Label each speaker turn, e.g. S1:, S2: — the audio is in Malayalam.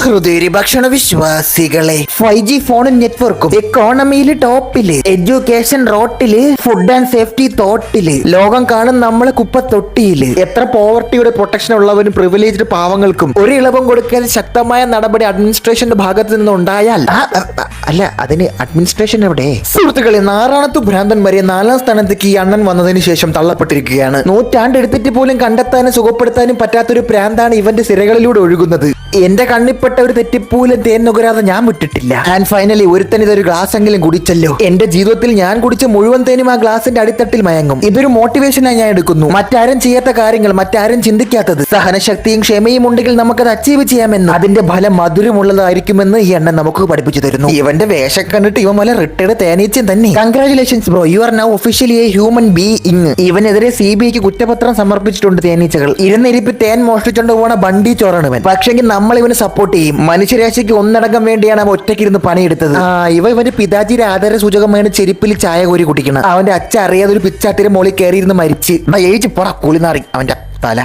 S1: ഹൃദയ ഭക്ഷണ വിശ്വാസികളെ 5G ഫോണും നെറ്റ്വർക്കും എക്കോണമിയിൽ ടോപ്പില്, എഡ്യൂക്കേഷൻ റോട്ടില്, ഫുഡ് ആൻഡ് സേഫ്റ്റി തോട്ടില്, ലോകം കാണും നമ്മളെ കുപ്പത്തൊട്ടിയില്. എത്ര പോവർട്ടിയുടെ പ്രൊട്ടക്ഷൻ ഉള്ളവരും പ്രിവിലേജ്ഡ് പാവങ്ങൾക്കും ഒരു ഇളവും കൊടുക്കാൻ ശക്തമായ നടപടി അഡ്മിനിസ്ട്രേഷന്റെ ഭാഗത്ത് നിന്ന് ഉണ്ടായാൽ അല്ല, അതിന് അഡ്മിനിസ്ട്രേഷൻ എവിടെ? സുഹൃത്തുക്കളെ, നാറാണത്തു ഭ്രാന്തൻ വരെ 4ാം സ്ഥാനത്തേക്ക് ഈ അണ്ണൻ വന്നതിന് ശേഷം തള്ളപ്പെട്ടിരിക്കുകയാണ്. നൂറ്റാണ്ടെടുത്തിട്ട് പോലും കണ്ടെത്താനും സുഖപ്പെടുത്താനും പറ്റാത്തൊരു ഭ്രാന്താണ് ഇവന്റെ സിരകളിലൂടെ ഒഴുകുന്നത്. എന്റെ കണ്ണിപ്പെട്ട ഒരു തെറ്റിപ്പൂലും തേൻ നുകരാതെ ഞാൻ വിട്ടിട്ടില്ല. ആൻഡ് ഫൈനലി ഒരുത്തൻ ഇതൊരു ഗ്ലാസ് എങ്കിലും കുടിച്ചല്ലോ. എന്റെ ജീവിതത്തിൽ ഞാൻ കുടിച്ച മുഴുവൻ തേനും ആ ഗ്ലാസിന്റെ അടിത്തട്ടിൽ മയങ്ങും. ഇതൊരു മോട്ടിവേഷനായി ഞാൻ എടുക്കുന്നു. മറ്റാരും ചെയ്യാത്ത കാര്യങ്ങൾ, മറ്റാരും ചിന്തിക്കാത്തത്, സഹനശക്തിയും ക്ഷമയും ഉണ്ടെങ്കിൽ നമുക്കത് അച്ചീവ് ചെയ്യാമെന്ന്, അതിന്റെ ഫലം മധുരമുള്ളതായിരിക്കുമെന്ന് ഈ എണ്ണൻ നമുക്ക് പഠിപ്പിച്ചു തരുന്നു. ഇവന്റെ വേഷം കണ്ടിട്ട് ഇവൻ വല്ല റിട്ടയർഡ് തേനീച്ചൻ തന്നെ. Congratulations bro, you are now officially a human being. ഇവനെതിരെ CBIക്ക് കുറ്റപത്രം സമർപ്പിച്ചിട്ടുണ്ട് തേനീച്ചകൾ. ഇരുന്നിരിപ്പി തേൻ മോഷ്ടിച്ചോണ്ട് പോണ ബണ്ടി ചോറാണ് ഇവൻ. പക്ഷെങ്കിൽ നമ്മൾ ഇവന് സപ്പോർട്ട് ചെയ്യും. മനുഷ്യരാശിക്ക് ഒന്നടങ്കം വേണ്ടിയാണ് അവൻ ഒറ്റയ്ക്കിരുന്ന് പണിയെടുത്തത്. ഇവന്റെ പിതാജിയുടെ ആദര സൂചകമാണ് ചെരുപ്പിൽ ചായ കോരി കുടിക്കണം. അവന്റെ അച്ഛൻ അറിയാതെ ഒരു പിച്ചാത്തിരി മോളിൽ കയറിയിരുന്ന് മരിച്ച് ഏജ് പോടാ കുളിനാറി അവന്റെ തല.